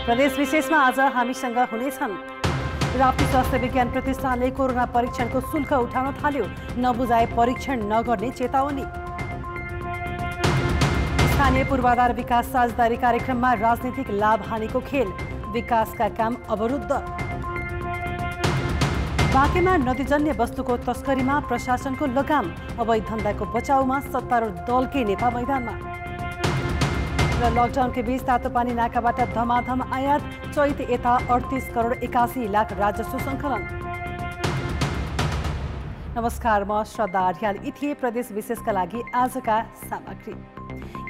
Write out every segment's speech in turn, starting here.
प्रदेश विशेषमा आज हामीसँग हुनेछन्। राप्ती स्वास्थ्य विज्ञान प्रतिष्ठानले कोरोना परीक्षणको शुल्क उठाउन थाल्यो। नबुझाए परीक्षण नगर्ने चेतावनी। स्थानीय पूर्वाधार विकास साझेदारी कार्यक्रममा राजनीतिक लाभ हानिको खेल, विकासका काम अवरुद्ध। बाँकेमा नदीजन्य वस्तुको तस्करीमा प्रशासनको लगाम, अवैध धन्दाको बचाउमा सत्तारूढ दलकै नेता मैदानमा। र लकडाउनकै बीच तातोपानी नाकाबाट धमाधम आयात, चैत यता 38 करोड 81 लाख राजस्व सङ्कलन। नमस्कार, म श्रद्धा अर्याल। यी थिए प्रदेश विशेषका लागि आजका सामग्री।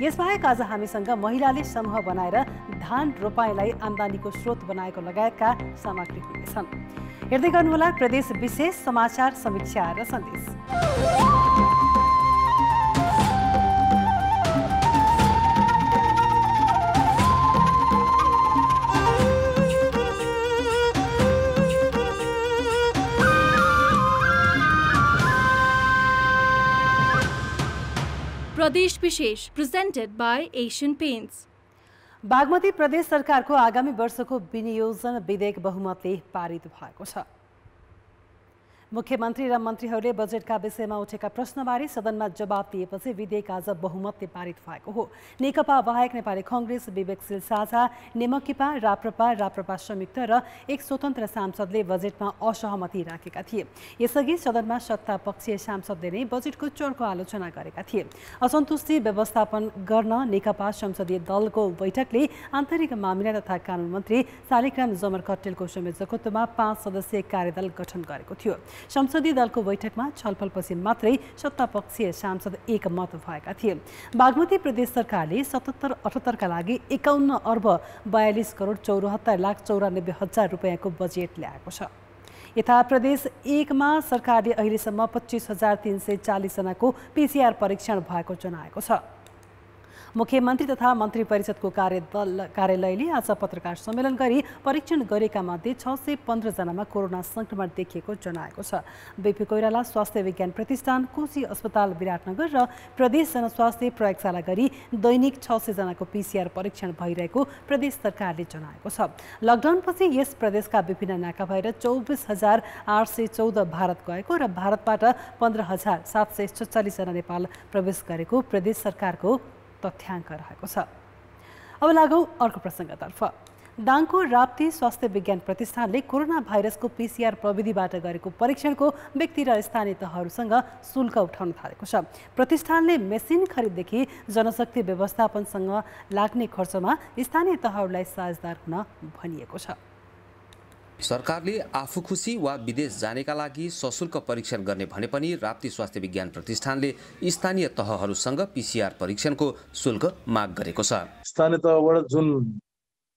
यसबाहेक आज हामीसँग महिलाले समूह बनाएर धान रोपाईँलाई आम्दानीको स्रोत बनाएको लगायतका सामग्री हुनेछन्। हेर्दै गर्नुहोला प्रदेश विशेष समाचार समीक्षा र सन्देश। प्रदेश विशेष presented by Asian paints. Bagmati प्रदेश सरकारको आगामी वर्षको विनियोजन विधेयक बहुमतले पारित भएको छ। मुख्यमन्त्री र मन्त्रीहरूले बजेटका विषयमा उठेका प्रश्नबारे सदनमा जवाब दिएपछि विधेयक आज बहुमतले पारित भएको हो। नेकपा बाहेक नेपाली कांग्रेस, विवेकशील साझा, नेमकिपा, राप्रपा संयुक्त र एक स्वतन्त्र सांसदले बजेटमा असहमति राखेका थिए। यसअघि सदनमा सत्तापक्षीय सांसदले नै बजेटको चर्को आलोचना गरेका थिए। असन्तुष्टि व्यवस्थापन गर्न नेकपा संसदीय दलको बैठकले आन्तरिक मामिला तथा कानुन मन्त्री शालिग्राम जमर कट्टेलको संयोजकत्वमा 5 सदस्यीय कार्यदल गठन गरेको थियो। संसदीय दलको बैठकमा छलफलपछि मात्रै सत्तापक्षीय सांसद एकमत भएका थिए। बागमती प्रदेश सरकारले 77-78 का लागि 51 अर्ब 42 करोड 74 लाख 94 हजार रुपैयाँको बजेट ल्याएको छ। यता प्रदेश 1 मा सरकारले अहिलेसम्म 25,340 जनाको PCR परीक्षण भएको जनाएको छ। मुख्यमन्त्री तथा मन्त्री परिषदको कार्यालयले आज पत्रकार सम्मेलन गरी परीक्षण गरेका मध्ये 615 जनामा कोरोना संक्रमण देखिएको जनाएको छ। बीपी कोइराला स्वास्थ्य विज्ञान प्रतिष्ठान, कोशी अस्पताल विराटनगर र प्रदेश जनस्वास्थ्य प्रयोगशाला गरी दैनिक 600 जनाको PCR परीक्षण भइरहेको प्रदेश सरकारले जनाएको छ। लकडाउनपछि यस प्रदेशका विभिन्न नाका भएर 24,814 भारत गएको र भारतबाट 15,746 जना नेपाल प्रवेश गरेको प्रदेश सरकारको तथ्याङ्क रहेको छ। अब लागौँ अर्को प्रसङ्गतर्फ। दाङको राप्ती स्वास्थ्य विज्ञान प्रतिष्ठानले कोरोना भाइरसको PCR प्रविधिबाट गरेको परीक्षणको व्यक्ति र स्थानीय तहहरूसँग शुल्क उठाउन थालेको छ। प्रतिष्ठानले मेसिन खरिददेखि जनशक्ति व्यवस्थापनसँग लाग्ने खर्चमा स्थानीय तहहरूलाई साझेदार हुन भनिएको छ। सरकारले आफू खुसी वा विदेश जानेका लागि सशुल्क परीक्षण गर्ने भने पनि राप्ती स्वास्थ्य विज्ञान प्रतिष्ठानले स्थानीय तहहरूसँग PCR परीक्षणको शुल्क माग गरेको छ। स्थानीय तहबाट जुन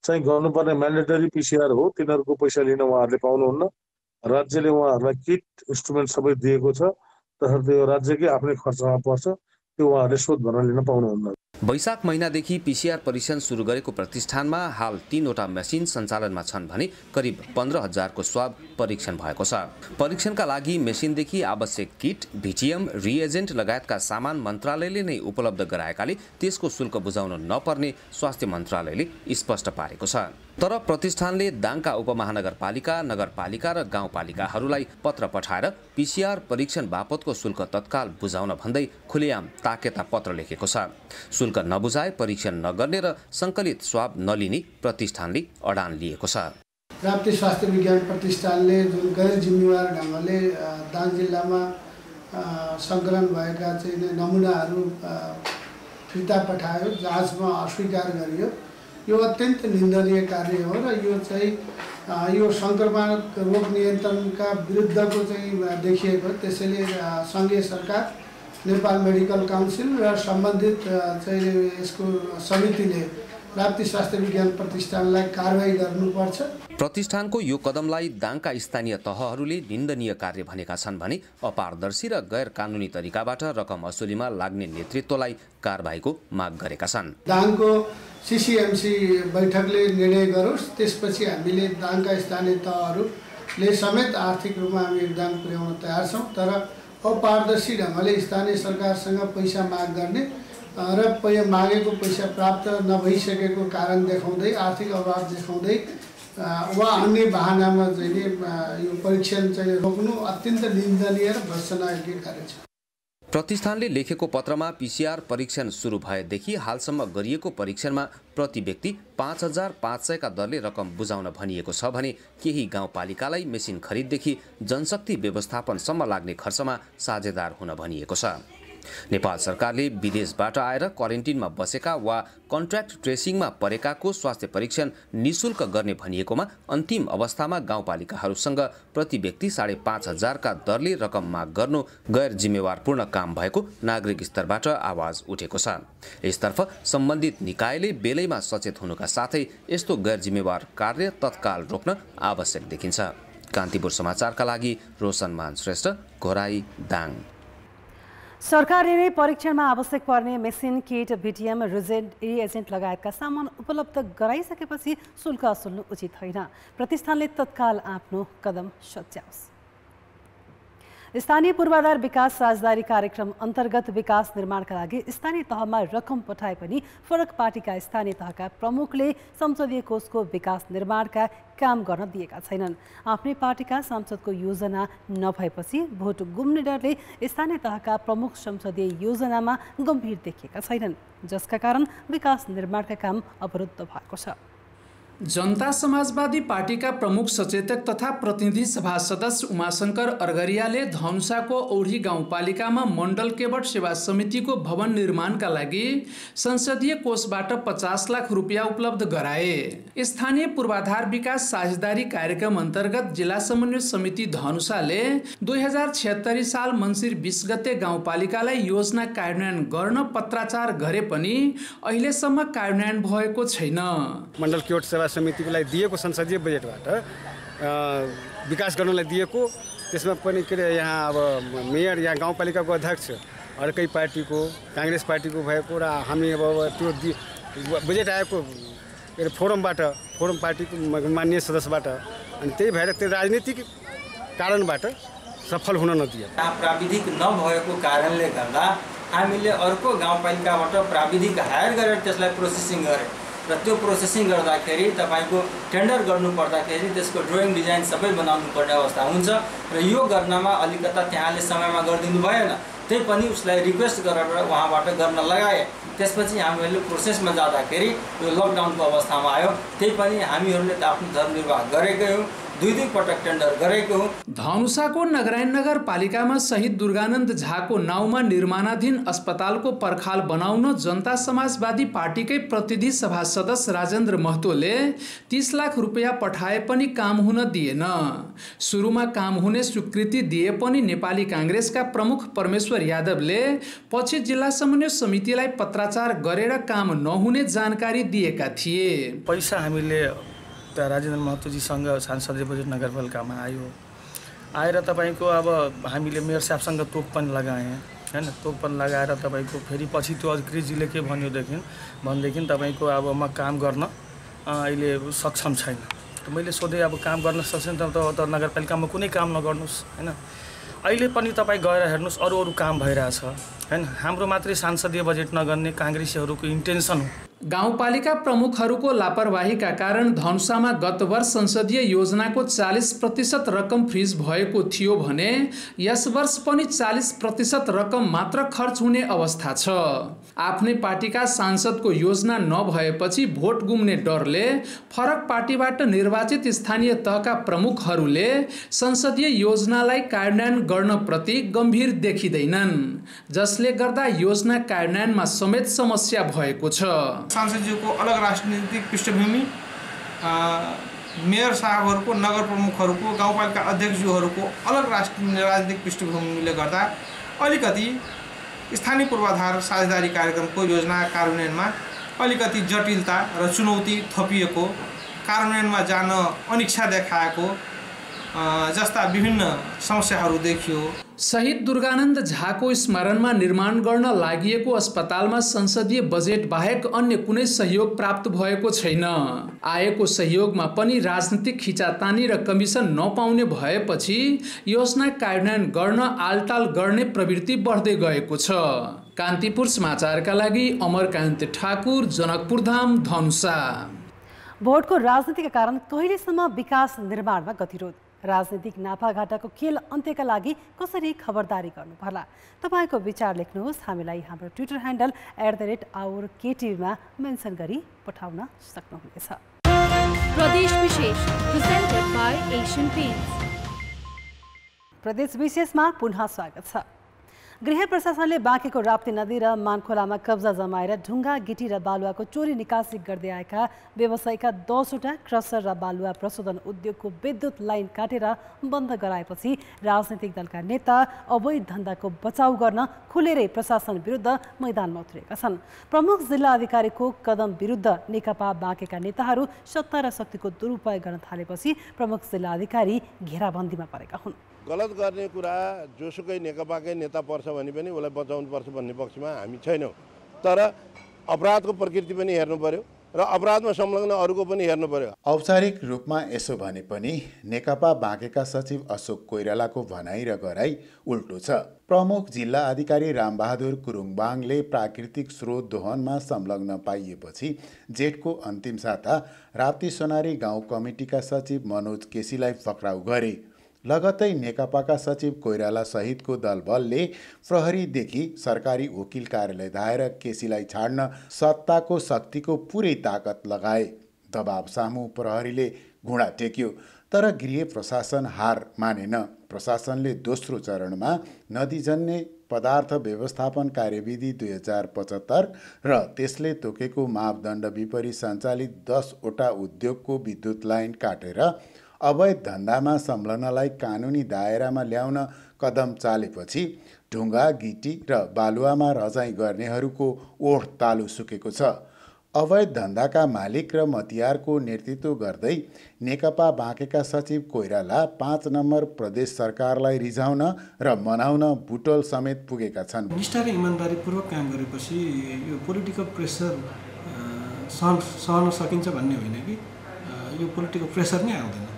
चाहिँ गर्नुपर्ने म्यान्डेटरी PCR हो तिनीहरूको पैसा लिन उहाँहरूले पाउनुहुन्न। राज्यले उहाँहरूलाई किट इन्स्ट्रुमेन्ट सबै दिएको छ, तसर्थ यो राज्यकै आफ्नै खर्चमा पर्छ, त्यो उहाँहरूले शोध भर्न लिन पाउनुहुन्न। वैशाख महिनादेखि PCR परीक्षण सुरु गरेको प्रतिष्ठानमा हाल 3 वटा मेसिन सञ्चालनमा छन् भने करिब 15,000 को स्वाब परीक्षण भएको छ। परीक्षणका लागि मेसिनदेखि आवश्यक किट, VTM, रिएजेन्ट लगायतका सामान मन्त्रालयले नै उपलब्ध गराएकाले त्यसको शुल्क बुझाउन नपर्ने स्वास्थ्य मन्त्रालयले स्पष्ट पारेको छ। तर प्रतिष्ठानले दाङका उपमहानगरपालिका, नगरपालिका र गाउँपालिकाहरूलाई पत्र पठाएर PCR परीक्षण बापतको शुल्क तत्काल बुझाउन भन्दै खुलेआम ताकेता पत्र लेखेको छ। शुल्क नबुझाए परीक्षण नगर्ने र सङ्कलित स्वाब नलिने प्रतिष्ठानले अडान लिएको छ। राप्ती स्वास्थ्य विज्ञान प्रतिष्ठानले जुन गैर जिम्मेवार ढङ्गले दाङ जिल्लामा सङ्कलन भएका चाहिँ नमुनाहरू फिर्ता पठायो, जाँचमा अस्वीकार गरियो, यो अत्यन्त निन्दनीय कार्य हो र यो चाहिँ यो सङ्क्रमण रोग नियन्त्रणका विरुद्धको चाहिँ देखिएको। त्यसैले सङ्घीय सरकार, नेपाल मेडिकल काउन्सिल र सम्बन्धित चाहिँ यसको समितिले राप्ती स्वास्थ्य विज्ञान प्रतिष्ठानलाई कारबाही गर्नुपर्छ। प्रतिष्ठानको यो कदमलाई दाङका स्थानीय तहहरूले निन्दनीय कार्य भनेका छन् भने अपारदर्शी र गैर कानुनी तरिकाबाट रकम असुलीमा लाग्ने नेतृत्वलाई कारबाहीको माग गरेका छन्। दाङको CCMC बैठकले निर्णय गरोस्, त्यसपछि हामीले दाङका स्थानीय तहहरूले समेत आर्थिक रूपमा हामी योगदान पुर्याउन तयार छौँ। तर अपारदर्शी ढङ्गले स्थानीय सरकारसँग पैसा माग गर्ने र मागेको पैसा प्राप्त नभइसकेको कारण देखाउँदै आर्थिक अभाव देखाउँदै वा अन्य बहानामा चाहिँ यो परीक्षण चाहिँ रोक्नु अत्यन्त निन्दनीय र भर्त्सनायोग्य कार्य छ। प्रतिष्ठानले लेखेको पत्रमा पीसीआर परीक्षण सुरु भएदेखि हालसम्म गरिएको परीक्षणमा प्रति व्यक्ति 5,500 का दरले रकम बुझाउन भनिएको छ भने केही गाउँपालिकालाई मेसिन खरिददेखि जनशक्ति व्यवस्थापनसम्म लाग्ने खर्चमा साझेदार हुन भनिएको छ। नेपाल सरकारले विदेशबाट आएर क्वारेन्टिनमा बसेका वा कन्ट्र्याक्ट ट्रेसिङमा परेकाको स्वास्थ्य परीक्षण निशुल्क गर्ने भनिएकोमा अन्तिम अवस्थामा गाउँपालिकाहरूसँग प्रति व्यक्ति 5,500 का दरले रकम माग गर्नु गैर जिम्मेवारपूर्ण काम भएको नागरिक स्तरबाट आवाज उठेको छ। यसतर्फ सम्बन्धित निकायले बेलैमा सचेत हुनुका साथै यस्तो गैर जिम्मेवार कार्य तत्काल रोक्न आवश्यक देखिन्छ। कान्तिपुर समाचारका लागि रोशनमान श्रेष्ठ, घोराई, दाङ। सरकारले नै परीक्षणमा आवश्यक पर्ने मेसिन, किट, बीटीएम, रिएजेन्ट लगायतका सामान उपलब्ध गराइसकेपछि शुल्क असुल्नु उचित होइन। प्रतिष्ठानले तत्काल आफ्नो कदम सच्याओस्। स्थानीय पूर्वाधार विकास साझेदारी कार्यक्रम अन्तर्गत विकास निर्माणका लागि स्थानीय तहमा रकम पठाए पनि फरक पार्टीका स्थानीय तहका प्रमुखले संसदीय कोषको विकास निर्माणका काम गर्न दिएका छैनन्। आफ्नै पार्टीका सांसदको योजना नभएपछि भोट गुम्ने डरले स्थानीय तहका प्रमुख संसदीय योजनामा गम्भीर देखिएका छैनन्, जसका कारण विकास निर्माणका काम अवरुद्ध भएको छ। जनता समाजवादी पार्टीका प्रमुख सचेतक तथा प्रतिनिधि सभा सदस्य उमाशंकर अर्गरियाले धनुषाको औढी गाउँपालिकामा मण्डल केवट सेवा समितिको भवन निर्माणका लागि संसदीय कोषबाट 50 लाख रुपियाँ उपलब्ध गराए। स्थानीय पूर्वाधार विकास साझेदारी कार्यक्रम अन्तर्गत जिल्ला समन्वय समिति धनुषाले 2076 साल मङ्सिर 20 गते गाउँपालिकालाई योजना कार्यान्वयन गर्न पत्राचार गरे पनि अहिलेसम्म कार्यान्वयन भएको छैन। मण्डल केवट सेवा समितिको लागि दिएको संसदीय बजेटबाट विकास गर्नलाई दिएको, त्यसमा पनि के अरे यहाँ अब मेयर यहाँ गाउँपालिकाको अध्यक्ष अर्कै पार्टीको काङ्ग्रेस पार्टीको भएको र हामी अब त्यो बजेट आएको के अरे फोरम पार्टीको माननीय सदस्यबाट, अनि त्यही भएर त्यो राजनीतिक कारणबाट सफल हुन नदिए। प्राविधिक नभएको कारणले गर्दा हामीले अर्को गाउँपालिकाबाट प्राविधिक हायर गरेर त्यसलाई प्रोसेसिङ गरे र त्यो प्रोसेसिङ गर्दाखेरि तपाईको टेन्डर गर्नु पर्दाखेरि त्यसको ड्रइङ डिजाइन सबै बनाउनु पर्ने अवस्था हुन्छ र यो गर्नमा अलिकता त्यहाँले समयमा गरिदिनु भएन। त्यही पनि उसलाई रिक्वेस्ट गरेर उहाँबाट गर्न लगाए। त्यसपछि हामीहरूले प्रोसेसमा जाँदाखेरि यो लकडाउनको अवस्थामा आयो। त्यही पनि हामीहरूले त आफ्नो धर्मनिर्वाह गरेकै हो, दुई पटक टेन्डर गरेको हो। धनुषाको नगरायन नगरपालिकामा शहीद दुर्गानन्द झाको नाउँमा निर्माणाधीन अस्पतालको पर्खाल बनाउन जनता समाजवादी पार्टीकै प्रतिनिधि सभा सदस्य राजेन्द्र महतोले 30 लाख रुपियाँ पठाए पनि काम हुन दिएन। सुरुमा काम हुने स्वीकृति दिए पनि नेपाली काङ्ग्रेसका प्रमुख परमेश्वर यादवले पछि जिल्ला समन्वय समितिलाई पत्राचार गरेर काम नहुने जानकारी दिएका थिए। पैसा हामीले राजेन्द्र महतोजीसँग सांसदीय बजेट नगरपालिकामा आएर तपाईँको अब हामीले मेयर साहबसँग तोक पनि लगाएँ हैन। तोक पनि लगाएर तपाईँको फेरि पछि त्यो अधिकृतजीले के भनेदेखि तपाईँको अब म काम गर्न अहिले सक्षम छैन। मैले सोधेँ अब काम गर्न सक्छन् त नगरपालिकामा कुनै काम नगर्नुहोस् हैन। अहिले पनि तपाईँ गएर हेर्नुहोस् अरू काम भइरहेछ हैन। हाम्रो मात्रै सांसदीय बजेट नगर्ने काङ्ग्रेसीहरूको इन्टेन्सन हो। गाउँपालिका प्रमुखहरूको लापरवाहीका कारण धनुषामा गत वर्ष संसदीय योजनाको 40% रकम फ्रिज भएको थियो भने यस वर्ष पनि 40% रकम मात्र खर्च हुने अवस्था छ। आफ्नै पार्टीका सांसदको योजना नभएपछि भोट गुम्ने डरले फरक पार्टीबाट निर्वाचित स्थानीय तहका प्रमुखहरूले संसदीय योजनालाई कार्यान्वयन गर्न प्रति गम्भीर देखिँदैनन्, जसले गर्दा योजना कार्यान्वयनमा समेत समस्या भएको छ। सांसदज्यूको अलग राजनीतिक पृष्ठभूमि, मेयर साहबहरूको, नगर प्रमुखहरूको, गाउँपालिका अध्यक्षज्यूहरूको अलग राजनीतिक पृष्ठभूमिले गर्दा अलिकति स्थानीय पूर्वाधार साझेदारी कार्यक्रमको योजना कार्यान्वयनमा अलिकति जटिलता र चुनौती थपिएको, कार्यान्वयनमा जान अनिच्छा देखाएको जस्ता विभिन्न समस्याहरू देखियो। शहीद दुर्गानन्द झाको स्मरणमा निर्माण गर्न लागि अस्पतालमा संसदीय बजेट बाहेक अन्य कुनै सहयोग प्राप्त भएको छैन। आएको सहयोगमा पनि राजनीतिक खिचातानी र कमिसन नपाउने भएपछि योजना कार्यान्वयन गर्न आलटाल गर्ने प्रवृत्ति बढ्दै गएको छ। कान्तिपुर समाचारका लागि अमरकान्त ठाकुर, जनकपुरधाम, धनुषा। भोटको राजनीतिका कारण कहिलेसम्म विकास निर्माणमा गतिरोध? राजनीतिक नाफाघाटाको खेल अन्त्यका लागि कसरी खबरदारी गर्नुपर्ला? तपाईको विचार लेख्नुहोस्। हामीलाई हाम्रो ट्विटर ह्यान्डल @OurKTV मा मेन्सन गरी पठाउन सक्नुहुनेछ। प्रदेश विशेष प्रेजेन्टेड बाइ एशियन पेन्ट्स। प्रदेश विशेषमा पुनः स्वागत छ। गृह प्रशासनले बाँकेको राप्ती नदी र मानखोलामा कब्जा जमाएर ढुङ्गा, गिटी र बालुवाको चोरी निकासी गर्दै आएका व्यवसायीका 10वटा क्रसर र बालुवा प्रशोधन उद्योगको विद्युत लाइन काटेर बन्द गराएपछि राजनीतिक दलका नेता अवैध धन्दाको बचाउ गर्न खुलेरै प्रशासन विरुद्ध मैदानमा उत्रिएका छन्। प्रमुख जिल्ला अधिकारीको कदम विरुद्ध नेकपा बाँकेका नेताहरू सत्ता र शक्तिको दुरुपयोग गर्न थालेपछि प्रमुख जिल्ला अधिकारी घेराबन्दीमा परेका हुन्। गलत गर्ने कुरा जोसुकै नेकपाकै नेता पर्छ भने पनि उसलाई बचाउनुपर्छ भन्ने पक्षमा हामी छैनौँ। तर अपराधको प्रकृति पनि हेर्नु पर्यो र अपराधमा संलग्न अरूको पनि हेर्नु पर्यो। औपचारिक रूपमा यसो भने पनि नेकपा बाँकेका सचिव अशोक कोइरालाको भनाइ र गराइ उल्टो छ। प्रमुख जिल्ला अधिकारी रामबहादुर कुरुङबाङले प्राकृतिक स्रोत दोहनमा संलग्न पाइएपछि जेठको अन्तिम साता राप्ती सोनारी गाउँ कमिटीका सचिव मनोज केसीलाई पक्राउ गरे। लगत्तै नेकपाका सचिव कोइराला सहितको दलबलले प्रहरीदेखि सरकारी वकिल कार्यालय धाएर केसीलाई छाड्न सत्ताको शक्तिको पुरै ताकत लगाए। दबाब सामु प्रहरीले घुँडा टेक्यो, तर गृह प्रशासन हार मानेन। प्रशासनले दोस्रो चरणमा नदीजन्य पदार्थ व्यवस्थापन कार्यविधि 2075 र त्यसले तोकेको मापदण्ड विपरीत सञ्चालित 10वटा उद्योगको विद्युत लाइन काटेर अवैध धन्दामा संलग्नलाई कानुनी दायरामा ल्याउन कदम चालेपछि ढुङ्गा, गिटी र बालुवामा रजाइ गर्नेहरूको ओठ तालु सुकेको छ। अवैध धन्दाका मालिक र मतियारको नेतृत्व गर्दै नेकपा बाँकेका सचिव कोइराला 5 नम्बर प्रदेश सरकारलाई रिझाउन र मनाउन बुटोल समेत पुगेका छन्। निष्ठा र इमान्दारीपूर्वक काम गरेपछि यो पोलिटिकल प्रेसर सहन सकिन्छ भन्ने होइन कि यो पोलिटिकल प्रेसर नै आउँदैन।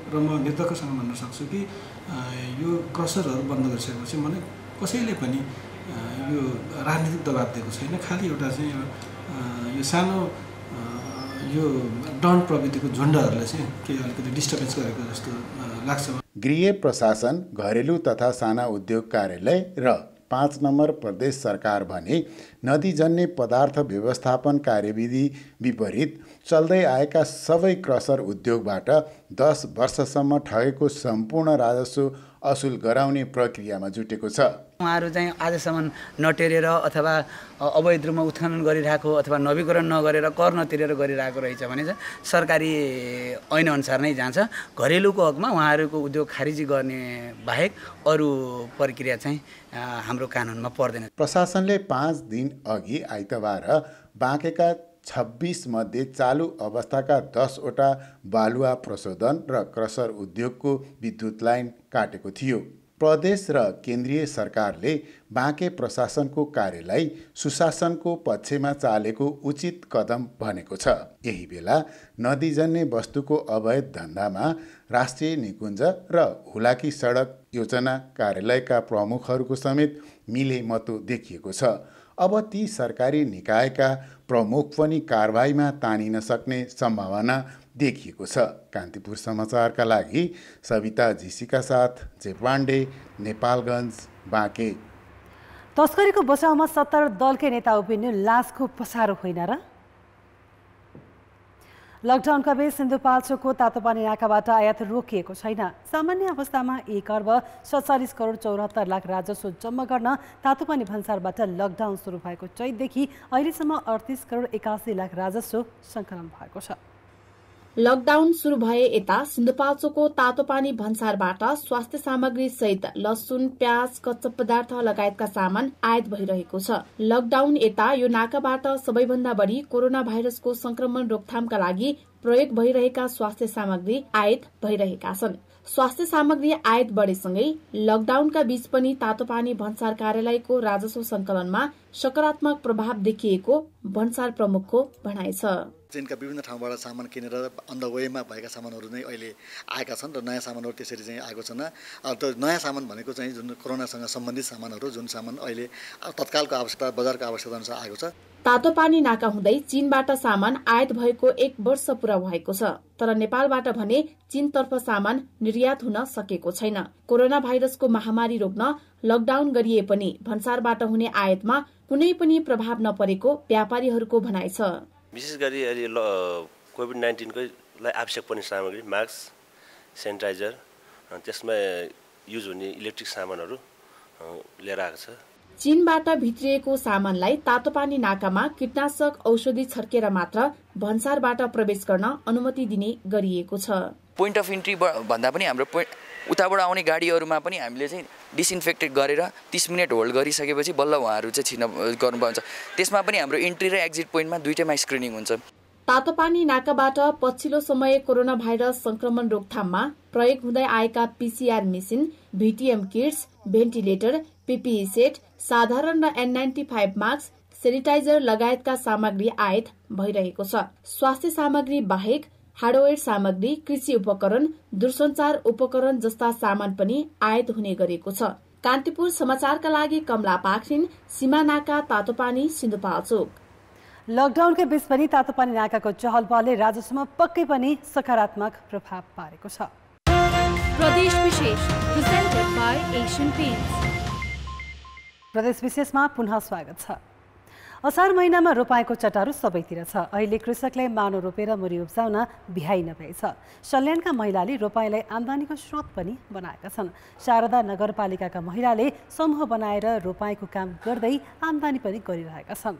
र म निर्धक्कसँग भन्न सक्छु कि यो क्रसरहरू बन्द गरिसकेपछि मलाई कसैले पनि यो राजनीतिक दबाब दिएको छैन। खालि एउटा चाहिँ यो सानो यो डन प्रवृत्तिको झुन्डहरूले चाहिँ के अलिकति डिस्टर्बेन्स गरेको जस्तो लाग्छ। गृह प्रशासन, घरेलु तथा साना उद्योग कार्यालय र 5 नम्बर प्रदेश सरकार भने नदीजन्य पदार्थ व्यवस्थापन कार्यविधि विपरीत चल्दै आएका सबै क्रसर उद्योगबाट 10 वर्षसम्म ठगेको सम्पूर्ण राजस्व असुल गराउने प्रक्रियामा जुटेको छ। उहाँहरू चाहिँ आजसम्म नटेरेर अथवा अवैध रूपमा उत्खनन गरिरहेको अथवा नवीकरण नगरेर कर नतिरेर गरिरहेको रहेछ भने चाहिँ सरकारी ऐनअनुसार नै जान्छ। घरेलुको हकमा उहाँहरूको उद्योग खारिजी गर्ने बाहेक अरू प्रक्रिया चाहिँ हाम्रो कानुनमा पर्दैन। प्रशासनले 5 दिन अघि आइतबार बाँकेका 26 मध्ये चालु अवस्थाका 10वटा बालुवा प्रशोधन र क्रसर उद्योगको विद्युत लाइन काटेको थियो। प्रदेश र केन्द्रीय सरकारले बाँके प्रशासनको कार्यलाई सुशासनको पक्षमा चालेको उचित कदम भनेको छ। यही बेला नदीजन्य वस्तुको अवैध धन्दामा राष्ट्रिय निकुञ्ज र हुलाकी सडक योजना कार्यालयका प्रमुखहरूको समेत मिलेमतो देखिएको छ। अब ती सरकारी निकायका प्रमुख पनि कारबाहीमा तानिन सक्ने सम्भावना देखिएको छ। कान्तिपुर समाचारका लागि सविता जीसीका साथ जे पाण्डे, नेपालगञ्ज, बाँके। तस्करीको बचाउमा 70 दलकै नेता उभिनु लासको पसारो होइन र? लकडाउनका बीच सिन्धुपाल्चोकको तातोपानी नाकाबाट आयात रोकिएको छैन। सामान्य अवस्थामा 1 अर्ब 47 करोड 74 लाख राजस्व जम्मा गर्न तातोपानी भन्सारबाट लकडाउन सुरु भएको चैतदेखि अहिलेसम्म 38 करोड 81 लाख राजस्व सङ्कलन भएको छ। लकडाउन सुरु भए यता सिन्धुपाल्चोकको तातोपानी भन्सारबाट स्वास्थ्य सामग्री सहित लसुन, प्याज, कच्चा पदार्थ लगायतका सामान आयात भइरहेको छ। लकडाउन यता यो नाकाबाट सबैभन्दा बढी कोरोना भाइरसको संक्रमण रोकथामका लागि प्रयोग भइरहेका स्वास्थ्य सामग्री आयात भइरहेका छन्। स्वास्थ्य सामग्री आयात बढेसँगै लकडाउनका बीच पनि तातोपानी भन्सार कार्यालयको राजस्व संकलनमा सकारात्मक प्रभाव देखिएको भन्सार प्रमुखको भनाइ छ। चीनका विभिन्न ठाउँबाट सामान किनेर अन द वेमा भएका सामानहरू नै अहिले आएका छन् र नयाँ सामानहरू त्यसरी चाहिँ आएको छैन। त्यो नयाँ सामान भनेको चाहिँ जुन कोरोनासँग सम्बन्धित सामानहरू, जुन सामान अहिले तत्कालको आवश्यकता, बजारको आवश्यकता अनुसार आएको छ। तातोपानी नाका हुँदै चीनबाट सामान आयात भएको 1 वर्ष पूरा भएको छ, तर नेपालबाट भने चीनतर्फ सामान निर्यात हुन सकेको छैन। कोरोना भाइरसको महामारी रोक्न लकडाउन गरिए पनि भन्सारबाट हुने आयातमा कुनै पनि प्रभाव नपरेको व्यापारीहरूको भनाइ छ। विशेष गरी अहिले कोभिड-19 आवश्यक पर्ने सामग्री, मास्क, सेनिटाइजर, त्यसमा युज हुने इलेक्ट्रिक सामानहरू लिएर आएको छ। चीनबाट भित्रिएको सामानलाई तातोपानी नाकामा कीटनाशक औषधि छर्केर मात्र भन्सारबाट प्रवेश गर्न अनुमति दिने गरिएको छ। पोइन्ट अफ इन्ट्री भन्दा पनि हाम्रो उताबाट आउने गाडीहरूमा पनि हामीले चाहिँ डिसइन्फेक्टेड गरेर 30 मिनट होल्ड गरिसकेपछि बल्ल उहाँहरू चाहिँ छिर्न गर्नुपर्छ। त्यसमा पनि हाम्रो इन्ट्री र एक्जिट पोइन्टमा दुईटैमा स्क्रिनिङ हुन्छ। तातोपानी नाकाबाट पछिल्लो समय कोरोना भाइरस संक्रमण रोकथाममा प्रयोग हुँदै आएका PCR machine, VTM kits, ventilator, PPE set, साधारण र N95 मास्क, सेनिटाइजर लगायतका सामग्री आयात भइरहेको छ। स्वास्थ्य सामग्री बाहेक हार्डवेयर सामग्री, कृषि उपकरण, दूरसञ्चार उपकरण जस्ता सामान पनि आयात हुने गरेको छ। कान्तिपुर समाचारका लागि कमला पाखरिन, सीमा नाका तातोपानी, सिन्धुपाल्चोक। लकडाउनकै बीच पनि तातोपानी नाकाको चहल पहलले राजस्वमा पक्कै पनि सकारात्मक प्रभाव पारेको छ। प्रदेश विशेष प्रेजेन्टेड बाइ एशियन पेन्ट्स। प्रदेश विशेषमा पुनः स्वागत छ। असार महिनामा रोपाएको चटारो सबैतिर छ। अहिले कृषकले मानो रोपेर मुरी उब्जाउन बिहाइ नभएछ। सल्यानका महिलाले रोपाइँलाई आम्दानीको स्रोत पनि बनाएका छन्। शारदा नगरपालिकाका महिलाले समूह बनाएर रोपाइँको काम गर्दै आम्दानी पनि गरिरहेका छन्।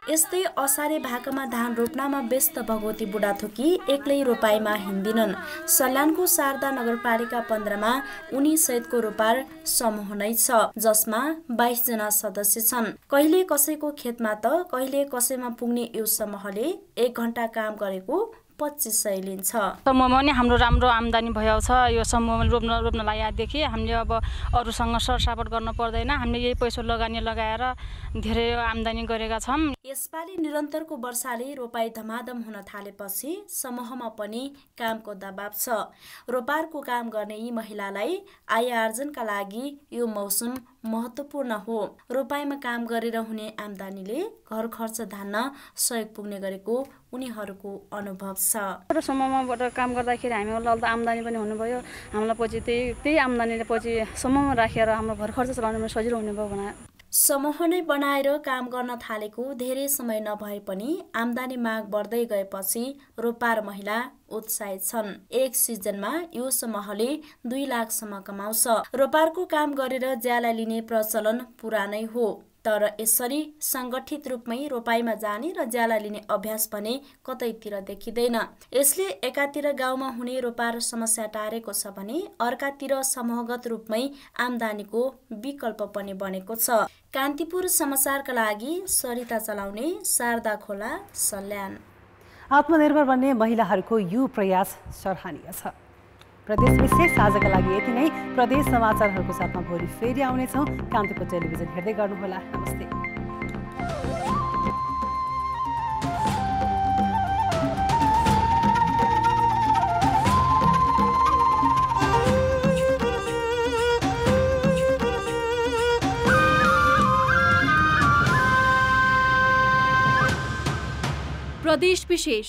यस्तै असारे भाकामा धान रोप्नमा व्यस्त भगवती बुढाथोकी एक्लै रोपाइमा हिँड्दिनन्। सल्यानको शारदा नगरपालिका 15 मा उनी सहितको रोपार समूह नै छ, जसमा 22 जना सदस्य छन्। कहिले कसैको खेतमा त कहिले कसैमा पुग्ने यो समूहले 1 घण्टा काम गरेको 2500 लिन्छ। समूहमा पनि हाम्रो राम्रो आम्दानी भएको छ। यो समूहमा रोप्न लागेदेखि हामीले अब अरूसँग सरसापट गर्न पर्दैन। हामीले यही पैसा लगाएर धेरै आम्दानी गरेका छौँ। यसपालि निरन्तरको वर्षाले रोपाई धमाधम हुन थालेपछि समूहमा पनि कामको दबाव छ। रोपारको काम गर्ने यी महिलालाई आय आर्जनका लागि यो मौसम महत्त्वपूर्ण हो। रोपाइमा काम गरेर हुने आम्दानीले घर खर्च धान्न सहयोग पुग्ने गरेको उनीहरूको अनुभव छ। समूहमाबाट काम गर्दाखेरि हामीलाई त आम्दानी पनि हुनुभयो। हामीलाई पछि त्यही आम्दानीले पछि समूहमा राखेर हाम्रो घर खर्च चलाउन पनि सजिलो हुने भयो भने समूह नै बनाएर काम गर्न थालेको धेरै समय नभए पनि आम्दानी माग बढ्दै गएपछि रोपार महिला उत्साहित छन्। एक सिजनमा यो समूहले 2 लाखसम्म कमाउँछ। रोपारको काम गरेर ज्याला लिने प्रचलन पुरानै हो, तर यसरी संगठित रूपमै रोपाइमा जाने र ज्याला लिने अभ्यास भने कतैतिर देखिँदैन। यसले एकातिर गाउँमा हुने रोपार समस्या टारेको छ भने अर्कातिर समूहगत रूपमै आम्दानीको विकल्प पनि बनेको छ। कान्तिपुर समाचारका लागि सरिता चलाउने, शारदा खोला, सल्यान। आत्मनिर्भर बन्ने महिलाहरूको यो प्रयास सराहनीय छ। प्रदेश विशेष आजका लागि यति नै। प्रदेश समाचारहरूको साथमा भोलि फेरि आउनेछौँ। कान्तिपुर टेलिभिजन हेर्दै गर्नुहोला। नमस्ते। प्रदेश विशेष